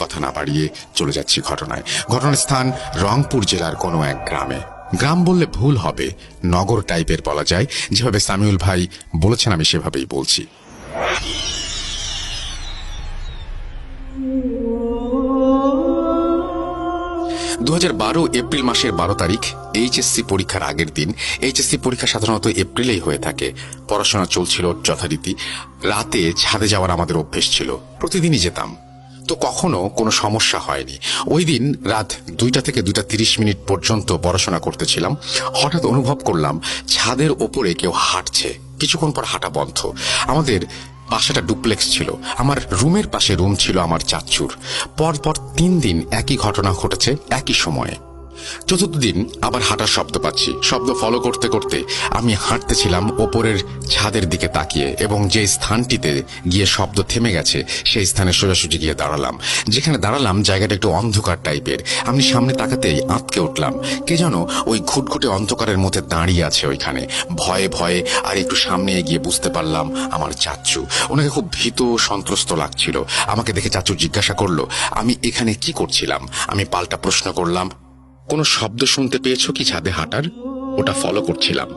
কথা না বাড়িয়ে চলে যাচ্ছি ঘটনায়। ঘটনাস্থান রংপুর জেলার কোনো এক গ্রামে। গ্রাম বললে ভুল হবে, নগর টাইপের বলা যায়। যেভাবে সামিউল ভাই বলেছেন আমি সেভাবেই বলছি। 2012 এপ্রিল মাসের 12 তারিখ, এইচএসসি পরীক্ষার আগের দিন। এইচএসসি পরীক্ষা সাধারণত এপ্রিলেই হয়ে থাকে। পড়াশোনা চলছিল যথারীতি। রাতে ছাদে যাওয়ার আমাদের অভ্যেস ছিল, প্রতিদিনই যেতাম, তো কখনো কোনো সমস্যা হয়নি। ওই দিন রাত 2টা থেকে 2:30 পর্যন্ত পড়াশোনা করতেছিলাম। হঠাৎ অনুভব করলাম ছাদের ওপরে কেউ হাঁটছে। কিছুক্ষণ পর হাঁটা বন্ধ। আমাদের বাসাটা ডুপ্লেক্স ছিল। আমার রুমের পাশে রুম ছিল আমার চাচ্চুর। পরপর 3 দিন একই ঘটনা ঘটেছে একই সময়ে। চতুর্থ দিন আবার হাঁটার শব্দ পাচ্ছি। শব্দ ফলো করতে করতে আমি হাঁটতেছিলাম ওপরের ছাদের দিকে তাকিয়ে, এবং যে স্থানটিতে গিয়ে শব্দ থেমে গেছে সেই স্থানে সোজাসুজি গিয়ে দাঁড়ালাম। যেখানে দাঁড়ালাম জায়গাটা একটু অন্ধকার টাইপের। আমি সামনে তাকাতেই আঁতকে উঠলাম। কে যেন ওই ঘুটঘুটে অন্ধকারের মধ্যে দাঁড়িয়ে আছে ওইখানে, ভয়ে ভয়ে। আর একটু সামনে এগিয়ে বুঝতে পারলাম আমার চাচ্চু। ওনাকে খুব ভীত সন্ত্রস্ত লাগছিল। আমাকে দেখে চাচ্চু জিজ্ঞাসা করলো আমি এখানে কি করছিলাম। আমি পাল্টা প্রশ্ন করলাম, কোনো শব্দ শুনতে পেয়েছো কি ছাদে হাঁটার? ওটা ফলো করছিলাম।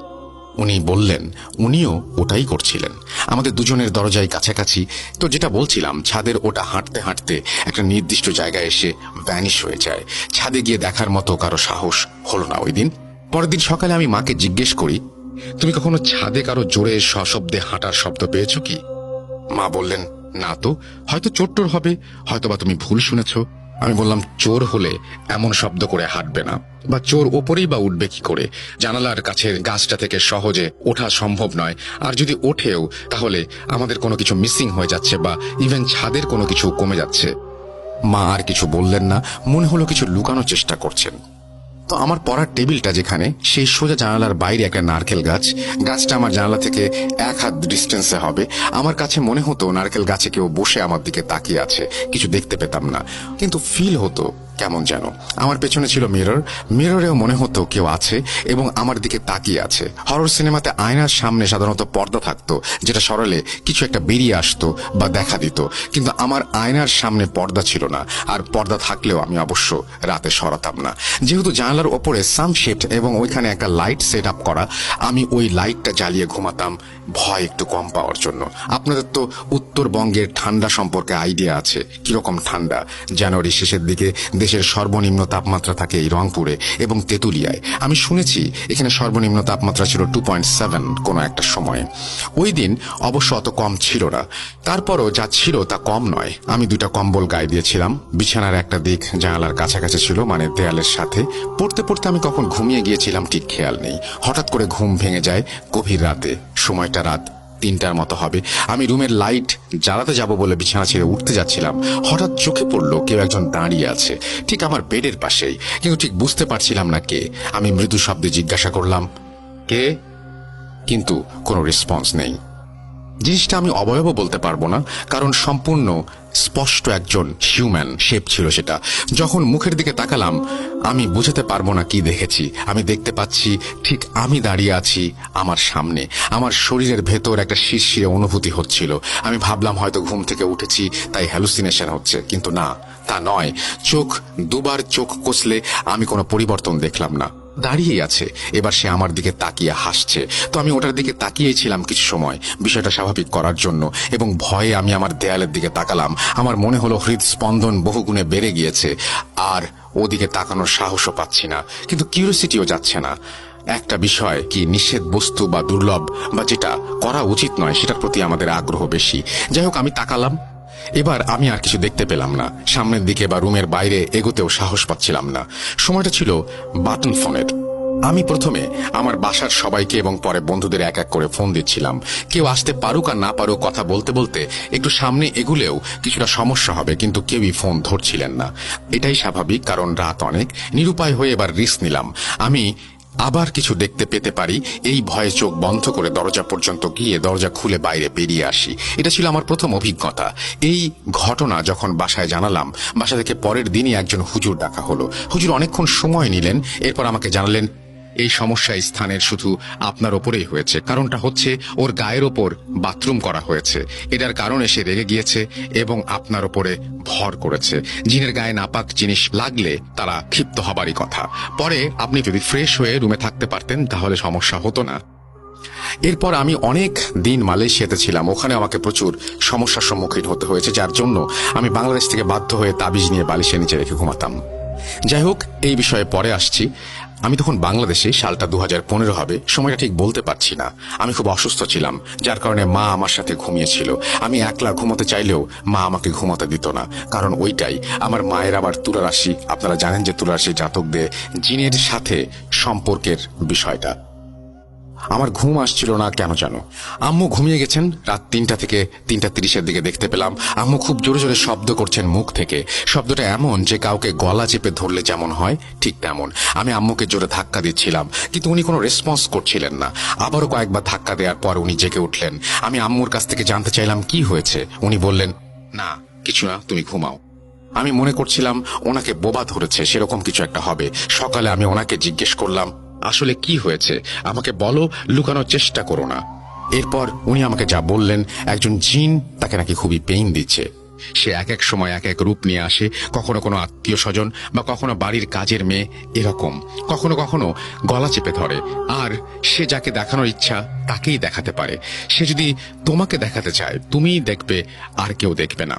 উনি বললেন উনিও ওটাই করছিলেন। আমাদের দুজনের দরজায় কাছাকাছি। তো যেটা বলছিলাম, ছাদের ওটা হাঁটতে হাঁটতে একটা নির্দিষ্ট জায়গায় এসে ভ্যানিশ হয়ে যায়। ছাদে গিয়ে দেখার মতো কারো সাহস হলো না ওই দিন। পরের দিন সকালে আমি মাকে জিজ্ঞেস করি, তুমি কখনো ছাদে কারো জোরে সশব্দে হাঁটার শব্দ পেয়েছো কি? মা বললেন, না তো, হয়তো চোর হবে, হয়তোবা তুমি ভুল শুনেছো। আমি বললাম, চোর হলে এমন শব্দ করে হাঁটবে না, বা চোর ওপরেই বা উঠবে কি করে? জানালার কাছের গাছটা থেকে সহজে ওঠা সম্ভব নয়। আর যদি ওঠেও তাহলে আমাদের কোনো কিছু মিসিং হয়ে যাচ্ছে, বা ইভেন ছাদের কোনো কিছু কমে যাচ্ছে। মা আর কিছু বললেন না, মনে হলো কিছু লুকানোর চেষ্টা করছেন। তো আমার পড়ার টেবিলটা যেখানে, সেই সোজা জানালার বাইরে একটা নারকেল গাছ। গাছটা আমার জানালা থেকে 1 হাত ডিস্টেন্সে হবে। আমার কাছে মনে হতো নারকেল গাছে কেউ বসে আমার দিকে তাকিয়ে আছে। কিছু দেখতে পেতাম না, কিন্তু ফিল হতো কেমন যেন। আমার পেছনে ছিল মিরর। মিররেও মনে হতো কেউ আছে এবং আমার দিকে তাকিয়ে আছে। হরর সিনেমাতে আয়নার সামনে সাধারণত পর্দা থাকতো, যেটা সরালে কিছু একটা বেরিয়ে আসতো বা দেখা দিত, কিন্তু আমার আয়নার সামনে পর্দা ছিল না। আর পর্দা থাকলেও আমি অবশ্য রাতে সরাতাম না। যেহেতু জানালার ওপরে সানশেড এবং ওইখানে একটা লাইট সেট আপ করা, আমি ওই লাইটটা জ্বালিয়ে ঘুমাতাম ভয় একটু কম পাওয়ার জন্য। আপনাদের তো উত্তরবঙ্গের ঠান্ডা সম্পর্কে আইডিয়া আছে, কিরকম ঠান্ডা। জানুয়ারি শেষের দিকে দেশের সর্বনিম্ন তাপমাত্রা থাকে এই রংপুরে এবং তেঁতুলিয়ায়। আমি শুনেছি এখানে সর্বনিম্ন তাপমাত্রা ছিল 2.7 কোনো একটা সময়ে। ওই দিন অবশ্য অত কম ছিল না, তারপরও যা ছিল তা কম নয়। আমি 2টা কম্বল গায়ে দিয়েছিলাম। বিছানার একটা দিক জানালার কাছাকাছি ছিল, মানে দেয়ালের সাথে। পড়তে পড়তে আমি কখন ঘুমিয়ে গিয়েছিলাম ঠিক খেয়াল নেই। হঠাৎ করে ঘুম ভেঙে যায় গভীর রাতে। সময়টা রাত 3টার মতো হবে। আমি রুমের লাইট জ্বালাতে যাব বলে বিছানা ছেড়ে উঠতে যাচ্ছিলাম। হঠাৎ চোখে পড়লো কেউ একজন দাঁড়িয়ে আছে ঠিক আমার বেডের পাশেই, কিন্তু ঠিক বুঝতে পারছিলাম না কে। আমি মৃদু শব্দে জিজ্ঞাসা করলাম, কে? কিন্তু কোনো রেসপন্স নেই। জিনিসটা আমি অবয়ব বলতে পারবো না, কারণ সম্পূর্ণ স্পষ্ট একজন হিউম্যান শেপ ছিল সেটা। যখন মুখের দিকে তাকালাম আমি বুঝাতে পারবো না কি দেখেছি। আমি দেখতে পাচ্ছি ঠিক আমি দাঁড়িয়ে আছি আমার সামনে। আমার শরীরের ভেতর একটা শিরশিরে অনুভূতি হচ্ছিল। আমি ভাবলাম হয়তো ঘুম থেকে উঠেছি তাই হ্যালুসিনেশন হচ্ছে, কিন্তু না, তা নয়। দুবার চোখ কষলে আমি কোনো পরিবর্তন দেখলাম না। দাঁড়িয়ে আছে। এবার সে আমার দিকে তাকিয়ে হাসছে। তো আমি ওটার দিকে তাকিয়েই ছিলাম কিছু সময়, বিষয়টা স্বাভাবিক করার জন্য, এবং ভয়ে আমি আমার দেয়ালের দিকে তাকালাম। আমার মনে হলো হৃদস্পন্দন বহুগুণে বেড়ে গিয়েছে। আর ওদিকে তাকানোর সাহসও পাচ্ছি না, কিন্তু কিউরিওসিটিও যাচ্ছে না। একটা বিষয় কি, নিষেধ বস্তু বা দুর্লভ বা যেটা করা উচিত নয় সেটার প্রতি আমাদের আগ্রহ বেশি। যাই হোক, আমি তাকালাম। এবার আমি আর কিছু দেখতে পেলাম না। সামনের দিকে বা রুমের বাইরে এগোতেও সাহস পাচ্ছিলাম না। সময়টা ছিল বাটন ফোনের। আমি প্রথমে আমার বাসার সবাইকে এবং পরে বন্ধুদের এক এক করে ফোন দিচ্ছিলাম। কেউ আসতে পারুক আর না পারুক, কথা বলতে বলতে একটু সামনে এগুলেও কিছুটা সমস্যা হবে, কিন্তু কেউই ফোন ধরছিলেন না। এটাই স্বাভাবিক, কারণ রাত অনেক। নিরুপায় হয়ে এবার রিস্ক নিলাম। আমি আবার কিছু দেখতে পেতে পারি এই ভয়ে চোখ বন্ধ করে দরজা পর্যন্ত গিয়ে দরজা খুলে বাইরে বেরিয়ে আসি। এটা ছিল আমার প্রথম অভিজ্ঞতা। এই ঘটনা যখন বাসায় জানালাম, বাসা থেকে পরের দিনই একজন হুজুর ডাকা হলো। হুজুর অনেকক্ষণ সময় নিলেন, এরপর আমাকে জানালেন এই সমস্যা স্থানের শুধু আপনার ওপরেই হয়েছে। কারণটা হচ্ছে ওর গায়ের ওপর বাথরুম করা হয়েছে। এটার কারণে সে রেগে গিয়েছে এবং আপনার ওপরে ভর করেছে। জিনের গায়ে নাপাক জিনিস লাগলে তারা ক্ষিপ্ত হবারই কথা। পরে আপনি যদি ফ্রেশ হয়ে রুমে থাকতে পারতেন তাহলে সমস্যা হতো না। এরপর আমি অনেক দিন মালয়েশিয়াতে ছিলাম। ওখানে আমাকে প্রচুর সমস্যার সম্মুখীন হতে হয়েছে, যার জন্য আমি বাংলাদেশ থেকে বাধ্য হয়ে তাবিজ নিয়ে বালিশের নিচে রেখে ঘুমাতাম। যাই হোক, এই বিষয়ে পরে আসছি। আমি তখন বাংলাদেশে, সালটা 2015 হবে, সময়টা ঠিক বলতে পারছি না। আমি খুব অসুস্থ ছিলাম, যার কারণে মা আমার সাথে ঘুমিয়েছিল। আমি একলা ঘুমাতে চাইলেও মা আমাকে ঘুমাতে দিত না, কারণ ওইটাই আমার মায়ের আবার তুলা রাশি। আপনারা জানেন যে তুলা রাশি জাতকদের জিনের সাথে সম্পর্কের বিষয়টা। আমার ঘুম আসছিল না কেন জানো। আম্মু ঘুমিয়ে গেছেন। রাত 3টা থেকে 3:30 দিকে দেখতে পেলাম আম্মু খুব জোরে জোরে শব্দ করছেন মুখ থেকে। শব্দটা এমন যে কাউকে গলা চেপে ধরলে যেমন হয় ঠিক তেমন। আমি আম্মুকে জোরে ধাক্কা দিচ্ছিলাম, কিন্তু উনি কোনো রেসপন্স করছিলেন না। আবারও কয়েকবার ধাক্কা দেওয়ার পর উনি জেগে উঠলেন। আমি আম্মুর কাছ থেকে জানতে চাইলাম কি হয়েছে। উনি বললেন, না কিছু না, তুমি ঘুমাও। আমি মনে করছিলাম ওনাকে বোবা ধরেছে, সেরকম কিছু একটা হবে। সকালে আমি ওনাকে জিজ্ঞেস করলাম, আসলে কি হয়েছে আমাকে বলো, লুকানোর চেষ্টা করো না। এরপর উনি আমাকে যা বললেন, একজন জিন তাকে নাকি খুবই পেইন দিচ্ছে। সে এক এক সময় এক এক রূপ নিয়ে আসে, কখনো কোনো আত্মীয় স্বজন বা কখনো বাড়ির কাজের মেয়ে, এরকম। কখনো কখনো গলা চেপে ধরে, আর সে যাকে দেখানোর ইচ্ছা তাকেই দেখাতে পারে। সে যদি তোমাকে দেখাতে চায় তুমিই দেখবে, আর কেউ দেখবে না।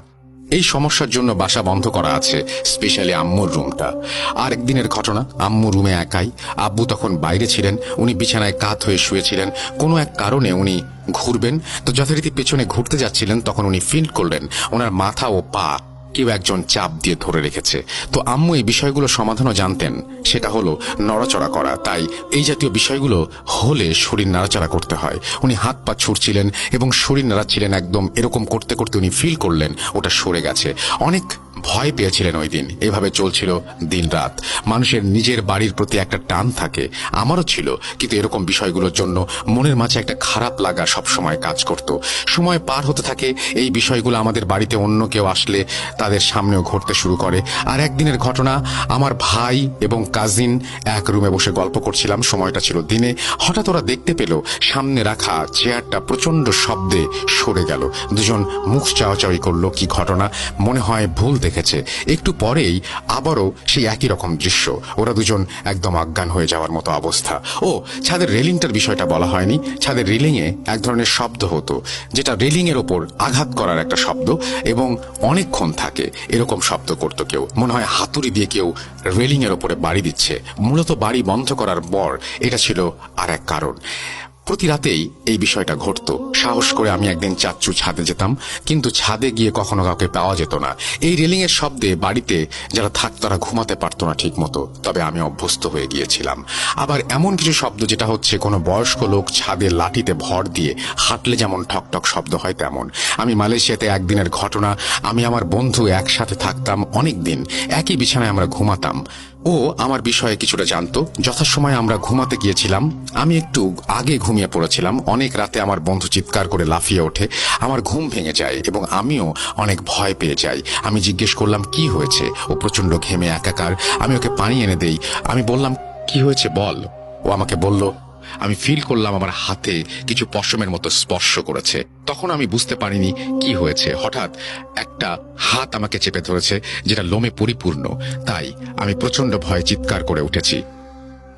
এই সমস্যার জন্য বাসা বন্ধ করা আছে, স্পেশালি আম্মুর রুমটা। আর একদিনের ঘটনা, আম্মু রুমে একাই। আব্বু তখন বাইরে ছিলেন। উনি বিছানায় কাত হয়ে শুয়েছিলেন। কোনো এক কারণে উনি ঘুরবেন, তো যথারীতি পেছনে ঘুরতে যাচ্ছিলেন। তখন উনি ফিল করলেন ওনার মাথা ও পা কেউ একজন চাপ দিয়ে ধরে রেখেছে। তো আম্মু এই বিষয়গুলো সমাধানও জানতেন, সেটা হলো নড়াচড়া করা। তাই এই জাতীয় বিষয়গুলো হলে শরীর নাড়াচাড়া করতে হয়। উনি হাত পা ছুড়ছিলেন এবং শরীর নাড়াচ্ছিলেন। একদম এরকম করতে করতে উনি ফিল করলেন ওটা সরে গেছে। অনেক ভয় পেয়েছিলেন ওই দিন। এভাবে চলছিল দিন রাত। মানুষের নিজের বাড়ির প্রতি একটা টান থাকে, আমারও ছিল, কিন্তু এরকম বিষয়গুলোর জন্য মনের মাঝে একটা খারাপ লাগা সবসময় কাজ করত। সময় পার হতে থাকে, এই বিষয়গুলো আমাদের বাড়িতে অন্য কেউ আসলে তাদের সামনেও ঘটতে শুরু করে। আর একদিনের ঘটনা, আমার ভাই এবং কাজিন এক রুমে বসে গল্প করছিলাম। সময়টা ছিল দিনে। হঠাৎ ওরা দেখতে পেল সামনে রাখা চেয়ারটা প্রচন্ড শব্দে সরে গেল। দুজন মুখ চাওয়াচাওয়ি করলো। কি ঘটনা? মনে হয় ভুল দেখেছে। একটু পরেই আবারও সেই একই রকম দৃশ্য। ওরা দুজন একদম অজ্ঞান হয়ে যাওয়ার মতো অবস্থা। ও, ছাদের রেলিংটার বিষয়টা বলা হয়নি। ছাদের রেলিংয়ে এক ধরনের শব্দ হতো, যেটা রেলিং এর ওপর আঘাত করার একটা শব্দ, এবং অনেকক্ষণ থাকে এরকম শব্দ করতো কেউ। মনে হয় হাতুড়ি দিয়ে কেউ রেলিং এর ওপরে বাড়ি দিচ্ছে। মূলত বাড়ি বন্ধ করার পর এটা ছিল আর এক কারণ। প্রতি রাতেই এই বিষয়টা ঘটতো। সাহস করে আমি একদিন চাচ্চু ছাদে যেতাম, কিন্তু ছাদে গিয়ে কখনো কাউকে পাওয়া যেত না। এই রেলিং এর শব্দে বাড়িতে যারা থাকতো তারা ঘুমাতে পারতো না ঠিক মতো। তবে আমি অভ্যস্ত হয়ে গিয়েছিলাম। আবার এমন কিছু শব্দ যেটা হচ্ছে কোনো বয়স্ক লোক ছাদে লাঠিতে ভর দিয়ে হাঁটলে যেমন ঠক ঠক শব্দ হয় তেমন। আমি মালয়েশিয়াতে একদিনের ঘটনা, আমি আমার বন্ধু একসাথে থাকতাম অনেক দিন। একই বিছানায় আমরা ঘুমাতাম। ও আমার বিষয়ে কিছুটা জানতো। যথাসময়ে আমরা ঘুমাতে গিয়েছিলাম। আমি একটু আগে ঘুমিয়ে পড়েছিলাম। অনেক রাতে আমার বন্ধু চিৎকার করে লাফিয়ে ওঠে। আমার ঘুম ভেঙে যায় এবং আমিও অনেক ভয় পেয়ে যাই। আমি জিজ্ঞেস করলাম কি হয়েছে। ও প্রচন্ড ঘেমে একাকার। আমি ওকে পানি এনে দেই। আমি বললাম, কি হয়েছে বল। ও আমাকে বলল, আমি ফিল করলাম আমার হাতে কিছু পশমের মতো স্পর্শ করেছে। তখন আমি বুঝতে পারিনি কি হয়েছে। হঠাৎ একটা হাত আমাকে চেপে ধরেছে, যেটা লোমে পরিপূর্ণ। তাই আমি প্রচন্ড ভয়ে চিৎকার করে উঠেছি।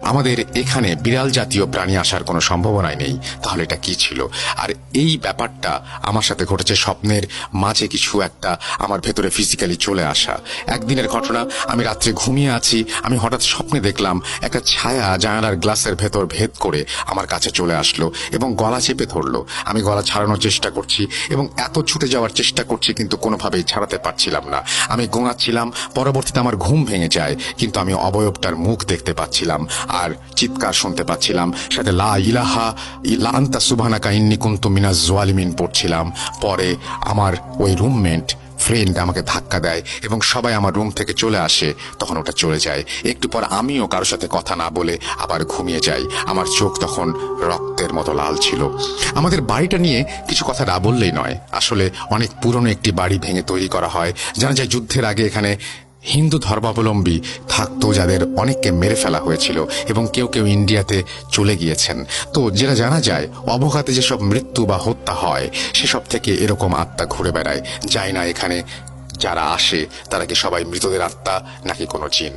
আমাদের এখানে বিড়াল জাতীয় প্রাণী আসার কোনো সম্ভাবনাই নেই। তাহলে এটা কি ছিল? আর এই ব্যাপারটা আমার সাথে ঘটেছে স্বপ্নের মাঝে, কিছু একটা আমার ভেতরে ফিজিক্যালি চলে আসা। একদিনের ঘটনা, আমি রাত্রে ঘুমিয়ে আছি। আমি হঠাৎ স্বপ্নে দেখলাম একটা ছায়া জানালার গ্লাসের ভেতর ভেদ করে আমার কাছে চলে আসলো এবং গলা চেপে ধরলো। আমি গলা ছাড়ানোর চেষ্টা করছি এবং এত ছুটে যাওয়ার চেষ্টা করছি, কিন্তু কোনোভাবেই ছাড়াতে পারছিলাম না। আমি গোঙাচ্ছিলাম। পরবর্তীতে আমার ঘুম ভেঙে যায়, কিন্তু আমি অবয়বটার মুখ দেখতে পাচ্ছিলাম আর চিৎকার শুনতে পাচ্ছিলাম। সাথে লা ইলাহা ইল্লা আনতা সুবহানাকা ইন্নী কুনতু মিনাজ জালিমিন পড়ছিলাম। পরে আমার ওই রুমমেট ফ্রেন্ড আমাকে ধাক্কা দেয় এবং সবাই আমার রুম থেকে চলে আসে। তখন ওটা চলে যায়। একটু পর আমিও কারোর সাথে কথা না বলে আবার ঘুমিয়ে যাই। আমার চোখ তখন রক্তের মতো লাল ছিল। আমাদের বাড়িটা নিয়ে কিছু কথা না বললেই নয়। আসলে অনেক পুরনো একটি বাড়ি ভেঙে তৈরি করা হয়। জানা যায় যুদ্ধের আগে এখানে হিন্দু ধর্মাবলম্বী থাকতো যাদের অনেককে মেরে ফেলা হয়েছিল এবং কেউ কেউ ইন্ডিয়াতে চলে গিয়েছেন। তো যেটা জানা যায়, অবঘাতে যেসব মৃত্যু বা হত্যা হয় সেসব থেকে এরকম আত্মা ঘুরে বেড়ায়। যায় না এখানে যারা আসে তারা কি সবাই মৃতদের আত্মা নাকি কোনো জিন।